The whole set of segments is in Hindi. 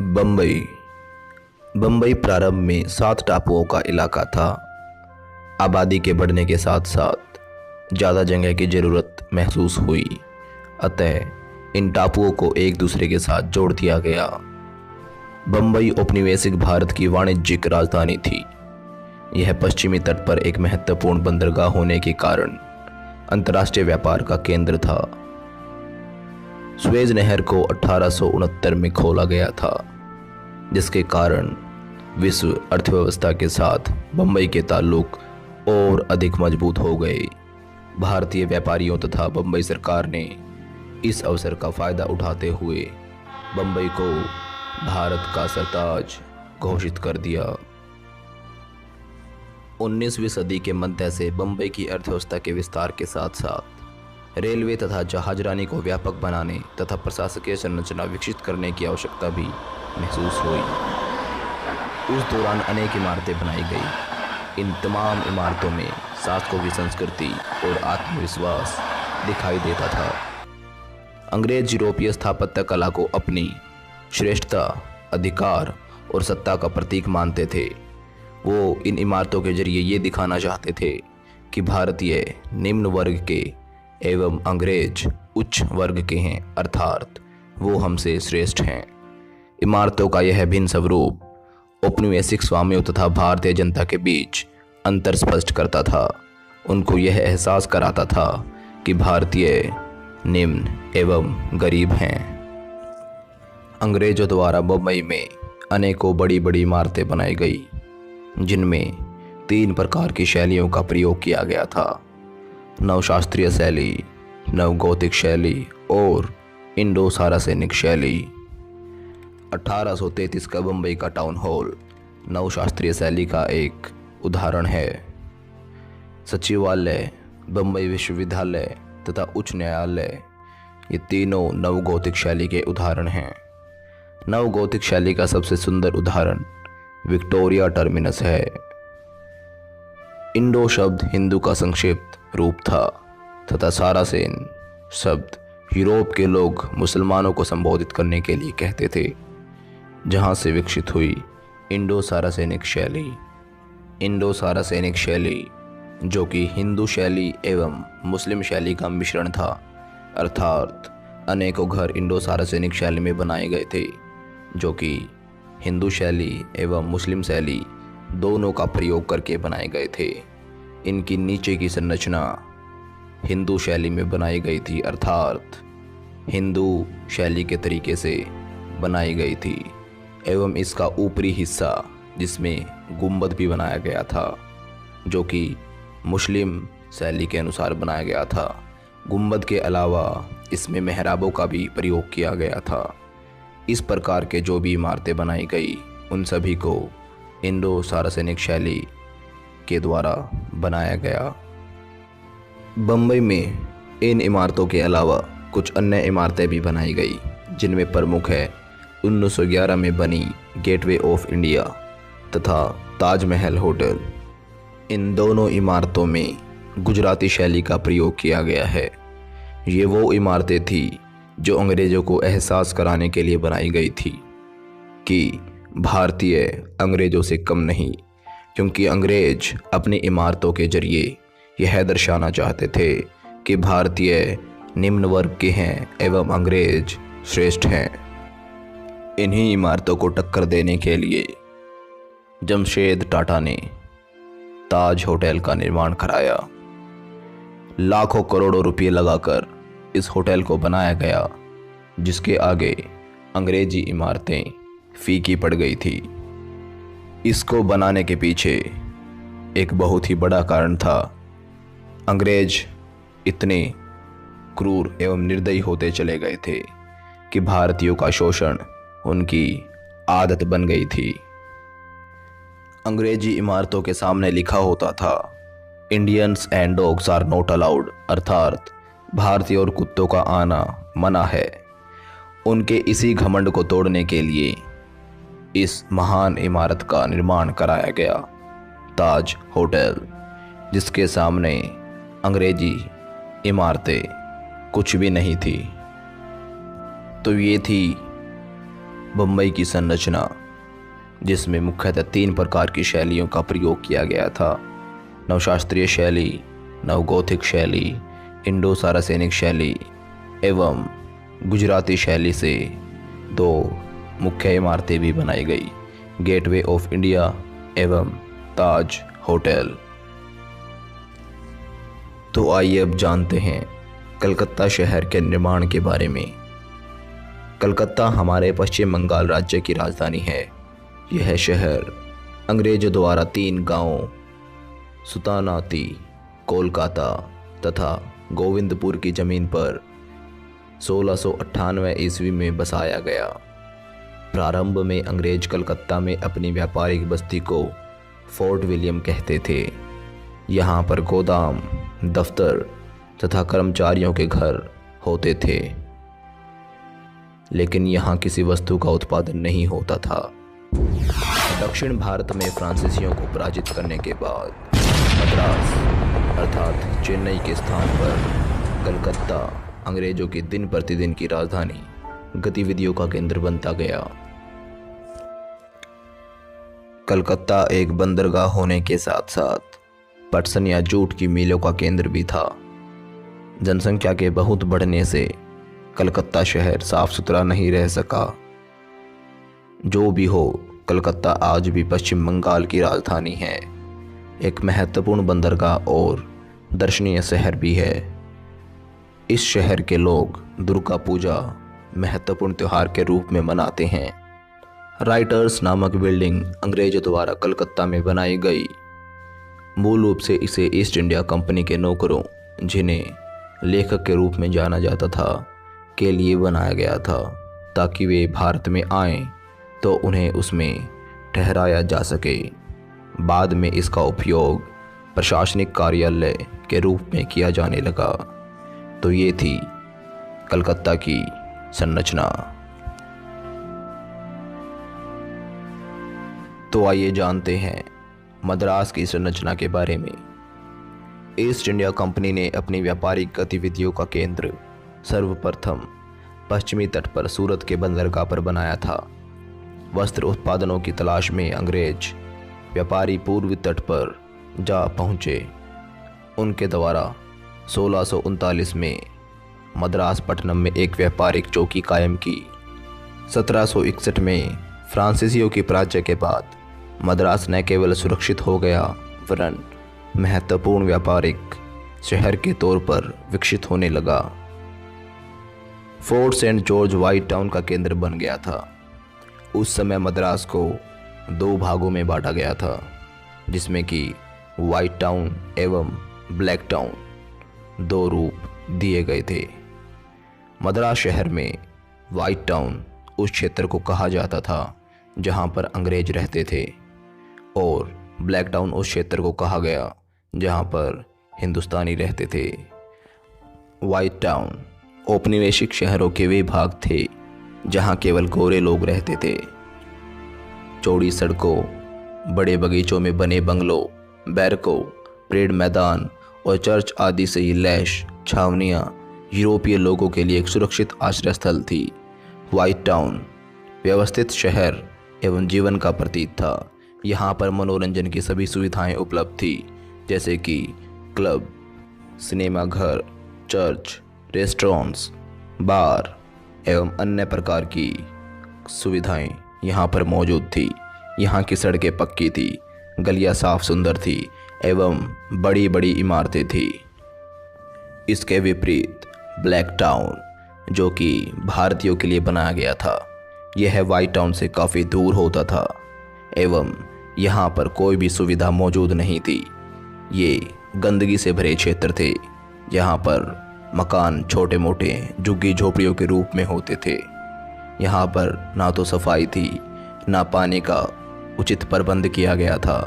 बम्बई बम्बई प्रारंभ में 7 टापुओं का इलाका था। आबादी के बढ़ने के साथ साथ ज़्यादा जगह की ज़रूरत महसूस हुई, अतः इन टापुओं को एक दूसरे के साथ जोड़ दिया गया। बम्बई औपनिवेशिक भारत की वाणिज्यिक राजधानी थी। यह पश्चिमी तट पर एक महत्वपूर्ण बंदरगाह होने के कारण अंतर्राष्ट्रीय व्यापार का केंद्र था। स्वेज नहर को 1869 में खोला गया था, जिसके कारण विश्व अर्थव्यवस्था के साथ बम्बई के ताल्लुक और अधिक मजबूत हो गए। भारतीय व्यापारियों तथा बम्बई सरकार ने इस अवसर का फायदा उठाते हुए बम्बई को भारत का सरताज घोषित कर दिया। 19वीं सदी के मध्य से बम्बई की अर्थव्यवस्था के विस्तार के साथ साथ रेलवे तथा जहाजरानी को व्यापक बनाने तथा प्रशासकीय संरचना विकसित करने की आवश्यकता भी महसूस हुई। उस दौरान अनेक इमारतें बनाई गई। इन तमाम इमारतों में शासकों की संस्कृति और आत्मविश्वास दिखाई देता था। अंग्रेज यूरोपीय स्थापत्य कला को अपनी श्रेष्ठता, अधिकार और सत्ता का प्रतीक मानते थे। वो इन इमारतों के जरिए ये दिखाना चाहते थे कि भारतीय निम्न वर्ग के एवं अंग्रेज उच्च वर्ग के हैं, अर्थात वो हमसे श्रेष्ठ हैं। इमारतों का यह भिन्न स्वरूप औपनिवेशिक स्वामियों तथा भारतीय जनता के बीच अंतर स्पष्ट करता था। उनको यह एहसास कराता था कि भारतीय निम्न एवं गरीब हैं। अंग्रेजों द्वारा बम्बई में अनेकों बड़ी बड़ी इमारतें बनाई गई, जिनमें 3 प्रकार की शैलियों का प्रयोग किया गया था: नवशास्त्रीय शैली, नवगोथिक शैली और इंडो सारासेनिक शैली। 1833 का बम्बई का टाउन हॉल नवशास्त्रीय शैली का एक उदाहरण है। सचिवालय, बम्बई विश्वविद्यालय तथा उच्च न्यायालय, ये तीनों नवगोथिक शैली के उदाहरण हैं। नवगोथिक शैली का सबसे सुंदर उदाहरण विक्टोरिया टर्मिनस है। इंडो शब्द हिंदू का संक्षिप्त रूप था तथा सारासेन शब्द यूरोप के लोग मुसलमानों को संबोधित करने के लिए कहते थे, जहां से विकसित हुई इंडो सारासेनिक शैली। इंडो सारासेनिक शैली जो कि हिंदू शैली एवं मुस्लिम शैली का मिश्रण था, अर्थात अनेकों घर इंडो सारासेनिक शैली में बनाए गए थे, जो कि हिंदू शैली एवं मुस्लिम शैली दोनों का प्रयोग करके बनाए गए थे। इनकी नीचे की संरचना हिंदू शैली में बनाई गई थी, अर्थात हिंदू शैली के तरीके से बनाई गई थी, एवं इसका ऊपरी हिस्सा जिसमें गुंबद भी बनाया गया था, जो कि मुस्लिम शैली के अनुसार बनाया गया था। गुंबद के अलावा इसमें मेहराबों का भी प्रयोग किया गया था। इस प्रकार के जो भी इमारतें बनाई गई, उन सभी को इंडो सारासेनिक शैली के द्वारा बनाया गया। बम्बई में इन इमारतों के अलावा कुछ अन्य इमारतें भी बनाई गई, जिनमें प्रमुख है 1911 में बनी गेटवे ऑफ इंडिया तथा ताजमहल होटल। इन दोनों इमारतों में गुजराती शैली का प्रयोग किया गया है। ये वो इमारतें थी जो अंग्रेज़ों को एहसास कराने के लिए बनाई गई थी कि भारतीय अंग्रेज़ों से कम नहीं, क्योंकि अंग्रेज अपनी इमारतों के जरिए यह दर्शाना चाहते थे कि भारतीय निम्न वर्ग के हैं एवं अंग्रेज श्रेष्ठ हैं। इन्हीं इमारतों को टक्कर देने के लिए जमशेद टाटा ने ताज होटल का निर्माण कराया। लाखों करोड़ों रुपये लगाकर इस होटल को बनाया गया, जिसके आगे अंग्रेजी इमारतें फीकी पड़ गई थी। इसको बनाने के पीछे एक बहुत ही बड़ा कारण था। अंग्रेज इतने क्रूर एवं निर्दयी होते चले गए थे कि भारतीयों का शोषण उनकी आदत बन गई थी। अंग्रेजी इमारतों के सामने लिखा होता था, Indians and dogs are not allowed, अर्थात भारतीय और कुत्तों का आना मना है। उनके इसी घमंड को तोड़ने के लिए इस महान इमारत का निर्माण कराया गया, ताज होटल, जिसके सामने अंग्रेजी इमारतें कुछ भी नहीं थी। तो ये थी बम्बई की संरचना, जिसमें मुख्यतः 3 प्रकार की शैलियों का प्रयोग किया गया था: नवशास्त्रीय शैली, नवगोथिक शैली, इंडो सारासेनिक शैली एवं गुजराती शैली से 2 मुख्य इमारतें भी बनाई गई: गेटवे ऑफ इंडिया एवं ताज होटल। तो आइए अब जानते हैं कलकत्ता शहर के निर्माण के बारे में। कलकत्ता हमारे पश्चिम बंगाल राज्य की राजधानी है। यह शहर अंग्रेजों द्वारा 3 गांवों सुल्तानाती, कोलकाता तथा गोविंदपुर की ज़मीन पर 1698 ईस्वी में बसाया गया। प्रारंभ में अंग्रेज कलकत्ता में अपनी व्यापारिक बस्ती को फोर्ट विलियम कहते थे। यहाँ पर गोदाम, दफ्तर तथा कर्मचारियों के घर होते थे, लेकिन यहाँ किसी वस्तु का उत्पादन नहीं होता था। दक्षिण भारत में फ्रांसीसियों को पराजित करने के बाद मद्रास अर्थात चेन्नई के स्थान पर कलकत्ता अंग्रेजों की दिन प्रतिदिन की राजधानी, गतिविधियों का केंद्र बनता गया। कलकत्ता एक बंदरगाह होने के साथ साथ पटसन या जूट की मिलों का केंद्र भी था। जनसंख्या के बहुत बढ़ने से कलकत्ता शहर साफ सुथरा नहीं रह सका। जो भी हो, कलकत्ता आज भी पश्चिम बंगाल की राजधानी है, एक महत्वपूर्ण बंदरगाह और दर्शनीय शहर भी है। इस शहर के लोग दुर्गा पूजा महत्वपूर्ण त्यौहार के रूप में मनाते हैं। राइटर्स नामक बिल्डिंग अंग्रेजों द्वारा कलकत्ता में बनाई गई। मूल रूप से इसे ईस्ट इंडिया कंपनी के नौकरों, जिन्हें लेखक के रूप में जाना जाता था, के लिए बनाया गया था, ताकि वे भारत में आएं तो उन्हें उसमें ठहराया जा सके। बाद में इसका उपयोग प्रशासनिक कार्यालय के रूप में किया जाने लगा। तो ये थी कलकत्ता की संरचना। तो आइए जानते हैं मद्रास की संरचना के बारे में। ईस्ट इंडिया कंपनी ने अपनी व्यापारिक गतिविधियों का केंद्र सर्वप्रथम पश्चिमी तट पर सूरत के बंदरगाह पर बनाया था। वस्त्र उत्पादनों की तलाश में अंग्रेज व्यापारी पूर्वी तट पर जा पहुँचे। उनके द्वारा 1639 में मद्रास पट्टनम में एक व्यापारिक चौकी कायम की। 1761 में फ्रांसीसियों की पराजय के बाद मद्रास न केवल सुरक्षित हो गया, वरन महत्वपूर्ण व्यापारिक शहर के तौर पर विकसित होने लगा। Fort Saint George White Town का केंद्र बन गया था। उस समय मद्रास को 2 भागों में बांटा गया था, जिसमें कि व्हाइट टाउन एवं ब्लैक टाउन 2 रूप दिए गए थे। मद्रास शहर में व्हाइट टाउन उस क्षेत्र को कहा जाता था जहां पर अंग्रेज रहते थे, और ब्लैक टाउन उस क्षेत्र को कहा गया जहां पर हिंदुस्तानी रहते थे। व्हाइट टाउन औपनिवेशिक शहरों के वे भाग थे जहां केवल गोरे लोग रहते थे। चौड़ी सड़कों, बड़े बगीचों में बने बंगलों, बैरकों, परेड मैदान और चर्च आदि से ही लैश छावनियाँ यूरोपीय लोगों के लिए एक सुरक्षित आश्रय स्थल थी। व्हाइट टाउन व्यवस्थित शहर एवं जीवन का प्रतीक था। यहाँ पर मनोरंजन की सभी सुविधाएं उपलब्ध थी, जैसे कि क्लब, सिनेमा घर, चर्च, रेस्टोरेंट्स, बार एवं अन्य प्रकार की सुविधाएं यहाँ पर मौजूद थी। यहाँ की सड़कें पक्की थी, गलियाँ साफ सुंदर थी एवं बड़ी बड़ी इमारतें थी। इसके विपरीत ब्लैक टाउन, जो कि भारतीयों के लिए बनाया गया था, यह व्हाइट टाउन से काफ़ी दूर होता था एवं यहाँ पर कोई भी सुविधा मौजूद नहीं थी। ये गंदगी से भरे क्षेत्र थे, यहाँ पर मकान छोटे मोटे झुग्गी झोपड़ियों के रूप में होते थे। यहाँ पर ना तो सफाई थी, ना पानी का उचित प्रबंध किया गया था।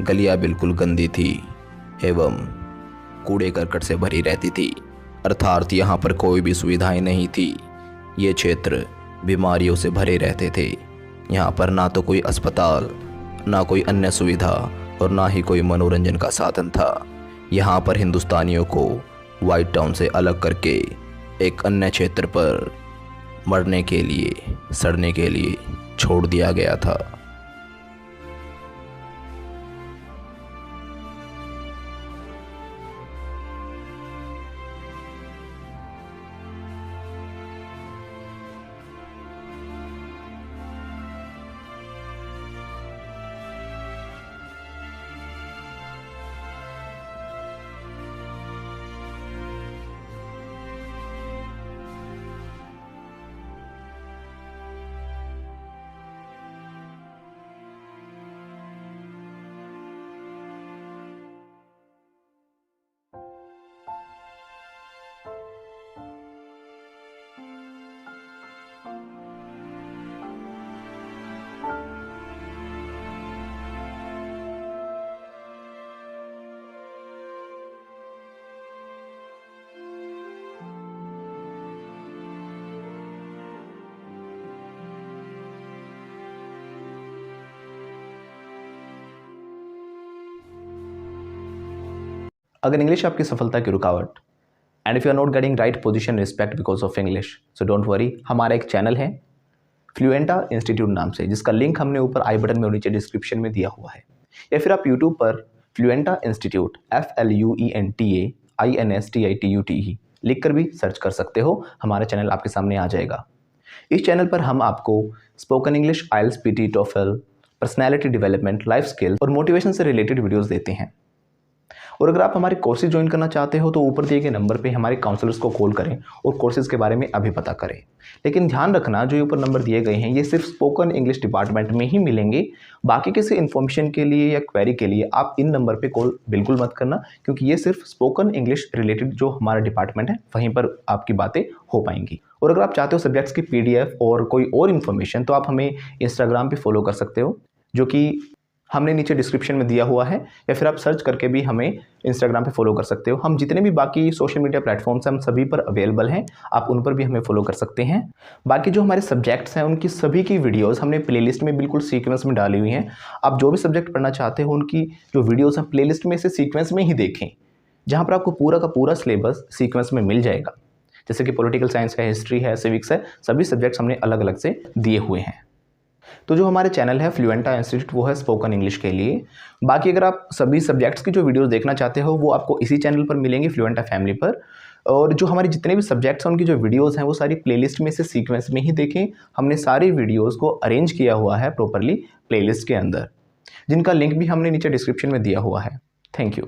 गलियाँ बिल्कुल गंदी थी एवं कूड़े करकट से भरी रहती थी, अर्थात यहाँ पर कोई भी सुविधाएं नहीं थी। ये क्षेत्र बीमारियों से भरे रहते थे। यहाँ पर ना तो कोई अस्पताल, ना कोई अन्य सुविधा और ना ही कोई मनोरंजन का साधन था। यहाँ पर हिंदुस्तानियों को व्हाइट टाउन से अलग करके एक अन्य क्षेत्र पर मरने के लिए, सड़ने के लिए छोड़ दिया गया था। अगर इंग्लिश आपकी सफलता की रुकावट and if you are not getting right position respect because of English, so don't worry, हमारा एक चैनल है फ्लुएंटा इंस्टीट्यूट नाम से, जिसका लिंक हमने ऊपर आई बटन में और नीचे डिस्क्रिप्शन में दिया हुआ है। या फिर आप यूट्यूब पर फ्लुएंटा इंस्टीट्यूट FLUENTA INSTITUTE लिख कर भी सर्च कर सकते हो, हमारा चैनल आपके सामने आ जाएगा। इस चैनल पर हम आपको स्पोकन इंग्लिश, आइल्स, PT, TOEFL, personality development, life skill और मोटिवेशन से रिलेटेड वीडियोज़ देते हैं। और अगर आप हमारे कोर्सेज ज्वाइन करना चाहते हो तो ऊपर दिए गए नंबर पे हमारे काउंसलर्स को कॉल करें और कोर्सेज के बारे में अभी पता करें। लेकिन ध्यान रखना, जो ऊपर नंबर दिए गए हैं ये सिर्फ स्पोकन इंग्लिश डिपार्टमेंट में ही मिलेंगे। बाकी किसी इन्फॉर्मेशन के लिए या क्वेरी के लिए आप इन नंबर पे कॉल बिल्कुल मत करना, क्योंकि ये सिर्फ स्पोकन इंग्लिश रिलेटेड जो हमारा डिपार्टमेंट है वहीं पर आपकी बातें हो पाएंगी। और अगर आप चाहते हो सब्जेक्ट्स की PDF और कोई और इन्फॉर्मेशन, तो आप हमें इंस्टाग्राम पर फॉलो कर सकते हो, जो कि हमने नीचे डिस्क्रिप्शन में दिया हुआ है, या फिर आप सर्च करके भी हमें इंस्टाग्राम पे फॉलो कर सकते हो। हम जितने भी बाकी सोशल मीडिया प्लेटफॉर्म्स हैं हम सभी पर अवेलेबल हैं, आप उन पर भी हमें फॉलो कर सकते हैं। बाकी जो हमारे सब्जेक्ट्स हैं उनकी सभी की वीडियोस हमने प्लेलिस्ट में बिल्कुल सीक्वेंस में डाली हुई हैं। आप जो भी सब्जेक्ट पढ़ना चाहते हो उनकी जो वीडियोज़ हैं प्लेलिस्ट में से सीक्वेंस में ही देखें, जहाँ पर आपको पूरा का पूरा सिलेबस सीक्वेंस में मिल जाएगा। जैसे कि पॉलिटिकल साइंस है, हिस्ट्री है, सिविक्स है, सभी सब्जेक्ट्स हमने अलग अलग से दिए हुए हैं। तो जो हमारे चैनल है फ्लुएंटा इंस्टीट्यूट, वो है स्पोकन इंग्लिश के लिए। बाकी अगर आप सभी सब्जेक्ट्स की जो वीडियोस देखना चाहते हो वो आपको इसी चैनल पर मिलेंगी, फ्लुएंटा फैमिली पर। और जो हमारे जितने भी सब्जेक्ट्स हैं उनकी जो वीडियोस हैं वो सारी प्लेलिस्ट में से सीक्वेंस में ही देखें। हमने सारी वीडियोज़ को अरेंज किया हुआ है प्रॉपरली प्लेलिस्ट के अंदर, जिनका लिंक भी हमने नीचे डिस्क्रिप्शन में दिया हुआ है। Thank you.